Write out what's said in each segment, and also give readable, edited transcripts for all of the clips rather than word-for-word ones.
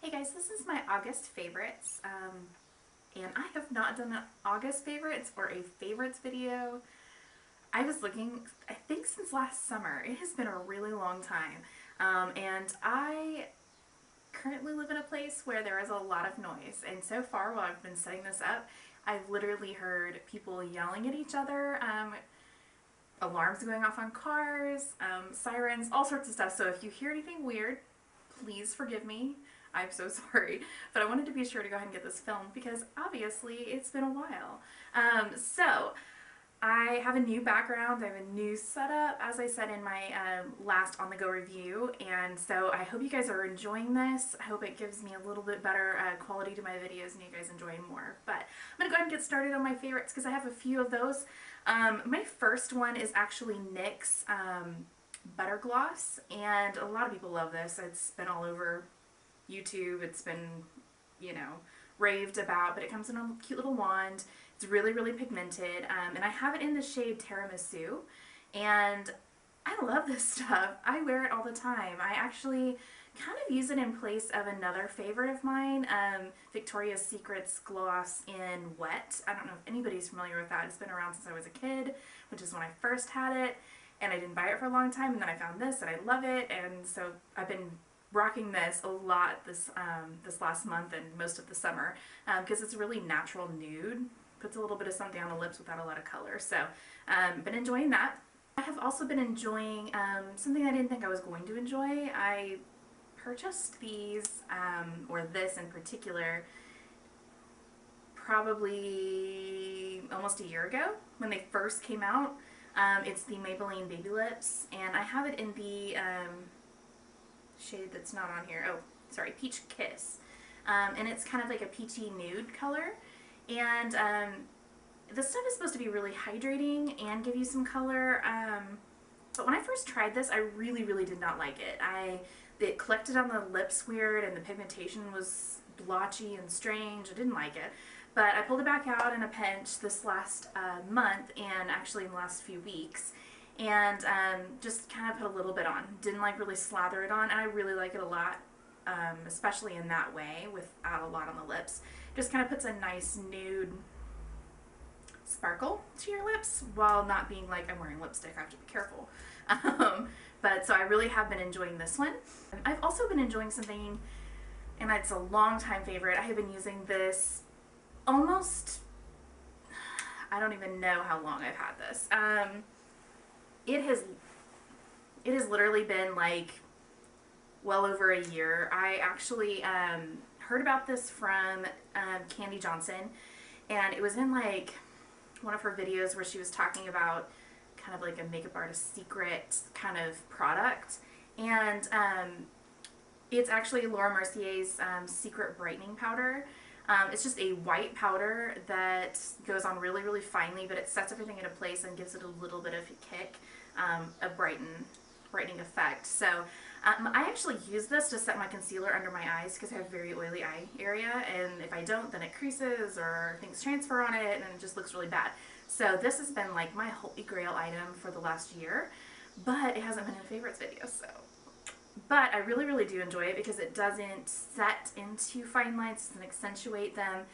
Hey guys, this is my August favorites, and I have not done an August favorites or a favorites video. I was looking, I think since last summer. It has been a really long time, and I currently live in a place where there is a lot of noise, and so far while I've been setting this up, I've literally heard people yelling at each other, alarms going off on cars, sirens, all sorts of stuff. So if you hear anything weird, please forgive me. I'm so sorry. But I wanted to be sure to go ahead and get this filmed because obviously it's been a while. So I have a new background, I have a new setup, as I said in my last on the go review, and so I hope you guys are enjoying this. I hope it gives me a little bit better quality to my videos and you guys enjoy more. But I'm going to go ahead and get started on my favorites because I have a few of those. My first one is actually NYX's Butter Gloss, and a lot of people love this. It's been all over YouTube, it's been, you know, raved about, but it comes in a cute little wand. It's really, really pigmented, and I have it in the shade Tiramisu, and I love this stuff. I wear it all the time. I actually kind of use it in place of another favorite of mine, Victoria's Secret's gloss in Wet. I don't know if anybody's familiar with that. It's been around since I was a kid, which is when I first had it, and I didn't buy it for a long time, and then I found this and I love it, and so I've been rocking this a lot this last month and most of the summer because it's a really natural nude. Puts a little bit of something on the lips without a lot of color. So been enjoying that. I have also been enjoying something I didn't think I was going to enjoy. I purchased these, or this in particular, probably almost a year ago when they first came out. It's the Maybelline Baby Lips, and I have it in the shade that's not on here. Oh, sorry, Peach Kiss. And it's kind of like a peachy nude color. And this stuff is supposed to be really hydrating and give you some color. But when I first tried this, I really, really did not like it. It collected on the lips weird, and the pigmentation was blotchy and strange. I didn't like it. But I pulled it back out in a pinch this last month, and actually in the last few weeks, and just kind of put a little bit on. Didn't like really slather it on, and I really like it a lot, especially in that way without a lot on the lips. Just kind of puts a nice nude sparkle to your lips while not being like, I'm wearing lipstick, I have to be careful. But so I really have been enjoying this one. I've also been enjoying something, and it's a long time favorite. I have been using this almost, I don't even know how long I've had this. It has literally been like well over a year. I actually heard about this from Candy Johnson, and it was in like one of her videos where she was talking about kind of like a makeup artist secret kind of product, and it's actually Laura Mercier's secret brightening powder. It's just a white powder that goes on really, really finely, but it sets everything into place and gives it a little bit of a kick, a brightening effect. So I actually use this to set my concealer under my eyes because I have very oily eye area, and if I don't, then it creases or things transfer on it and it just looks really bad. So this has been like my holy grail item for the last year, but it hasn't been in a favorites video, so. But I really, really do enjoy it because it doesn't set into fine lines, doesn't accentuate them,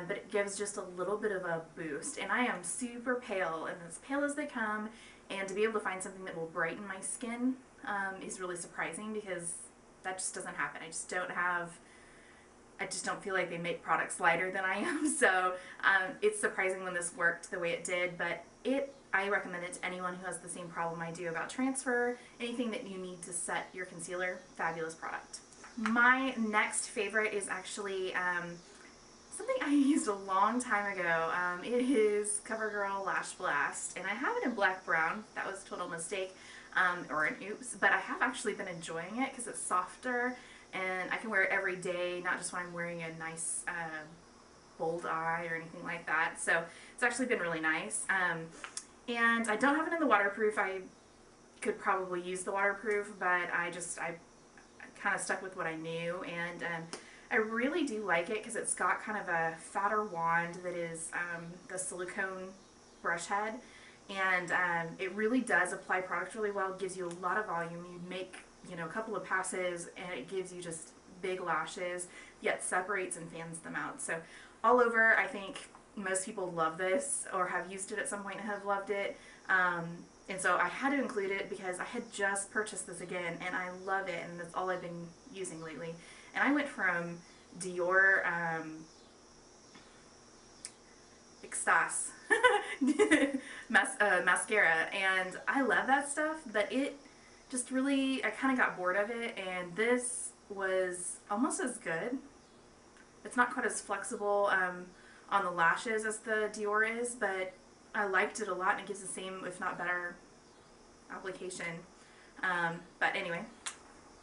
but it gives just a little bit of a boost. And I am super pale, and as pale as they come, and to be able to find something that will brighten my skin is really surprising because that just doesn't happen. I just don't feel like they make products lighter than I am, so it's surprising when this worked the way it did, but I recommend it to anyone who has the same problem I do about transfer, anything that you need to set your concealer. Fabulous product. My next favorite is actually something I used a long time ago. It is Covergirl LashBlast, and I have it in black brown. That was a total mistake, or an oops, but I have actually been enjoying it because it's softer, and I can wear it every day, not just when I'm wearing a nice bold eye or anything like that. So it's actually been really nice. And I don't have it in the waterproof. I could probably use the waterproof, but I kind of stuck with what I knew, and I really do like it because it's got kind of a fatter wand that is the silicone brush head, and it really does apply product really well. It gives you a lot of volume. You make, you know, a couple of passes and it gives you just big lashes, yet separates and fans them out. So all over, I think most people love this or have used it at some point and have loved it. And so I had to include it because I had just purchased this again and I love it, and that's all I've been using lately. And I went from Dior Extase mascara, and I love that stuff, but it just really, I kind of got bored of it, and this was almost as good. It's not quite as flexible on the lashes as the Dior is, but I liked it a lot, and it gives the same, if not better, application. But anyway,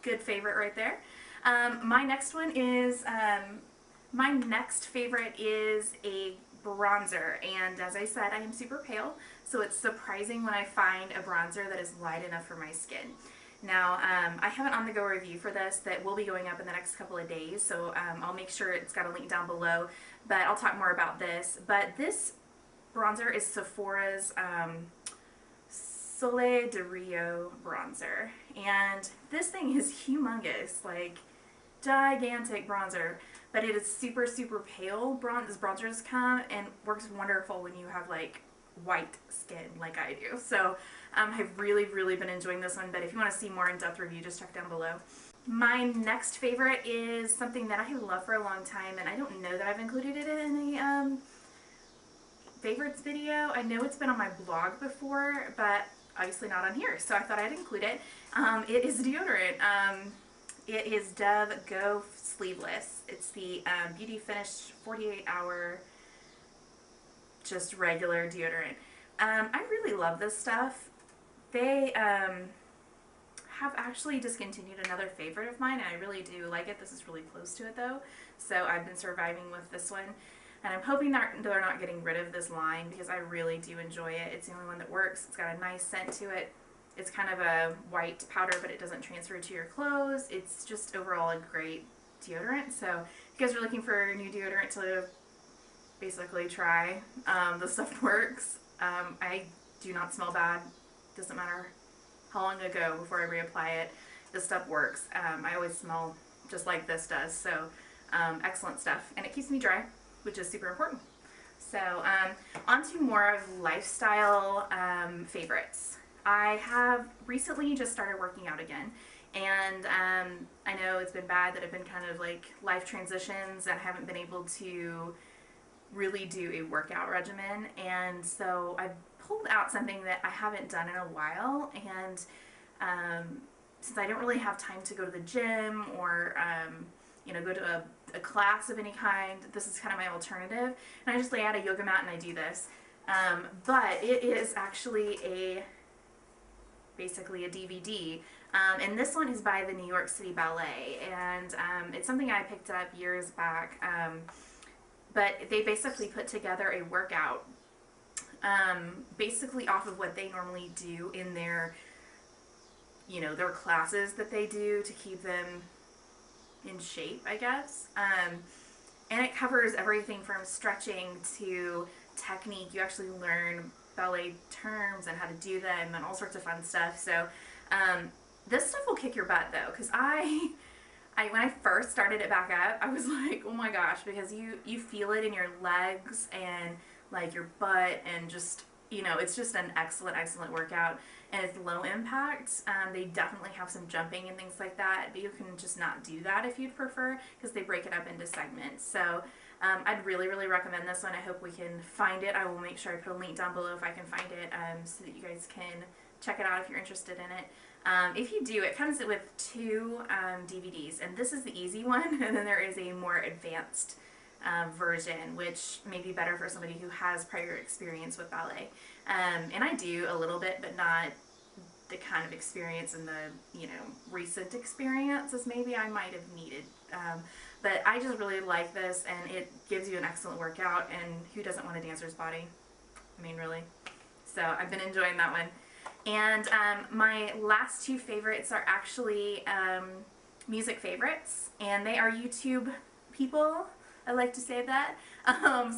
good favorite right there. My next one is, my next favorite is a bronzer, and as I said, I am super pale, so it's surprising when I find a bronzer that is light enough for my skin. Now, I have an on-the-go review for this that will be going up in the next couple of days, so I'll make sure it's got a link down below, but I'll talk more about this. But this bronzer is Sephora's Soleil de Rio bronzer, and this thing is humongous, like gigantic bronzer, but it is super, super pale. This bronzers come and works wonderful when you have like white skin like I do. So I've really, really been enjoying this one, but if you want to see more in-depth review, just check down below. My next favorite is something that I have loved for a long time, and I don't know that I've included it in a favorites video. I know it's been on my blog before, but obviously not on here, so I thought I'd include it. It is deodorant. It is Dove Go Sleeveless. It's the Beauty Finish 48-hour just regular deodorant. I really love this stuff. They have actually discontinued another favorite of mine, and I really do like it. This is really close to it though, so I've been surviving with this one. And I'm hoping that they're not getting rid of this line because I really do enjoy it. It's the only one that works. It's got a nice scent to it. It's kind of a white powder, but it doesn't transfer to your clothes. It's just overall a great deodorant. So if you guys are looking for a new deodorant to basically try, this stuff works. I do not smell bad. Doesn't matter how long ago before I reapply it. This stuff works. I always smell just like this does. So excellent stuff. And it keeps me dry, which is super important. So on to more of lifestyle favorites. I have recently just started working out again, and I know it's been bad that I've been kind of like life transitions and haven't been able to really do a workout regimen, and so I pulled out something that I haven't done in a while, and since I don't really have time to go to the gym or you know, go to a class of any kind, this is kind of my alternative, and I just lay out a yoga mat and I do this. But it is actually basically a DVD, and this one is by the New York City Ballet, and it's something I picked up years back, but they basically put together a workout basically off of what they normally do in their, you know, their classes that they do to keep them in shape, I guess. And it covers everything from stretching to technique. You actually learn ballet terms and how to do them and all sorts of fun stuff. So this stuff will kick your butt though, because I when I first started it back up, I was like, oh my gosh, because you feel it in your legs and like your butt, and just, you know, it's just an excellent workout, and it's low impact. They definitely have some jumping and things like that, but you can just not do that if you'd prefer, because they break it up into segments. So I'd really recommend this one. I hope we can find it. I will make sure I put a link down below if I can find it, so that you guys can check it out if you're interested in it. If you do, it comes with two DVDs, and this is the easy one, and then there is a more advanced version, which may be better for somebody who has prior experience with ballet. And I do a little bit, but not the kind of experience and the, you know, recent experience as maybe I might have needed. But I just really like this, and it gives you an excellent workout, and who doesn't want a dancer's body? I mean, really. So I've been enjoying that one. And my last two favorites are actually music favorites, and they are YouTube people. I like to say that.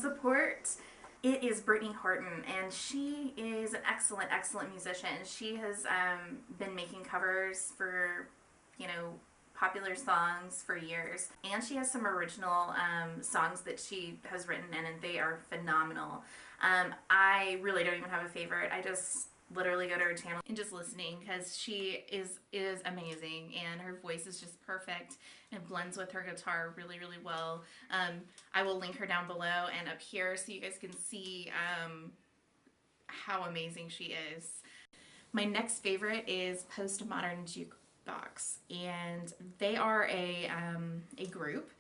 Support. It is Brittany Horton, and she is an excellent musician. She has been making covers for, you know, popular songs for years, and she has some original songs that she has written, and they are phenomenal. I really don't even have a favorite. I just literally go to her channel and just listening because she is amazing, and her voice is just perfect and blends with her guitar really, really well. I will link her down below and up here so you guys can see how amazing she is. My next favorite is Postmodern Jukebox, and they are a group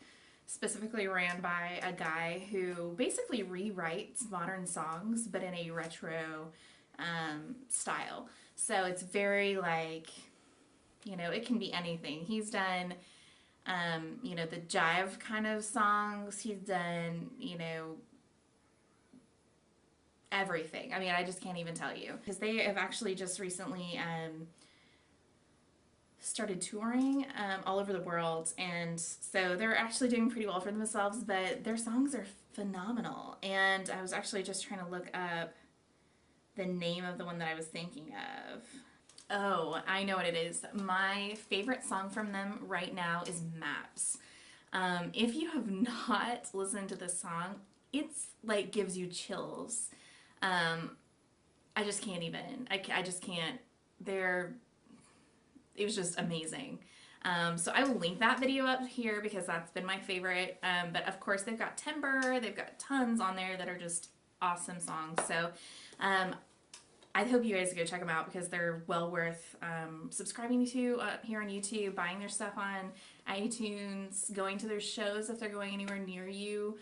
specifically ran by a guy who basically rewrites modern songs but in a retro style. So it's very like, you know, it can be anything. He's done you know, the jive kind of songs. He's done, you know, everything. I mean, I just can't even tell you, because they have actually just recently started touring all over the world, and so they're actually doing pretty well for themselves, but their songs are phenomenal. And I was actually just trying to look up the name of the one that I was thinking of. Oh, I know what it is. My favorite song from them right now is Maps. If you have not listened to this song, it's like gives you chills. I just can't even. I just can't. It was just amazing. So I will link that video up here because that's been my favorite. But of course they've got Timber, they've got tons on there that are just awesome songs. So I hope you guys go check them out because they're well worth subscribing to here on YouTube, buying their stuff on iTunes, going to their shows if they're going anywhere near you.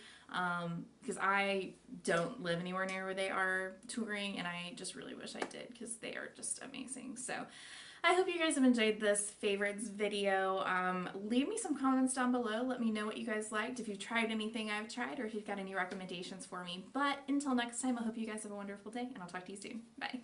Because I don't live anywhere near where they are touring, and I just really wish I did because they are just amazing. So I hope you guys have enjoyed this favorites video. Leave me some comments down below. Let me know what you guys liked, if you've tried anything I've tried, or if you've got any recommendations for me. But until next time, I hope you guys have a wonderful day, and I'll talk to you soon. Bye.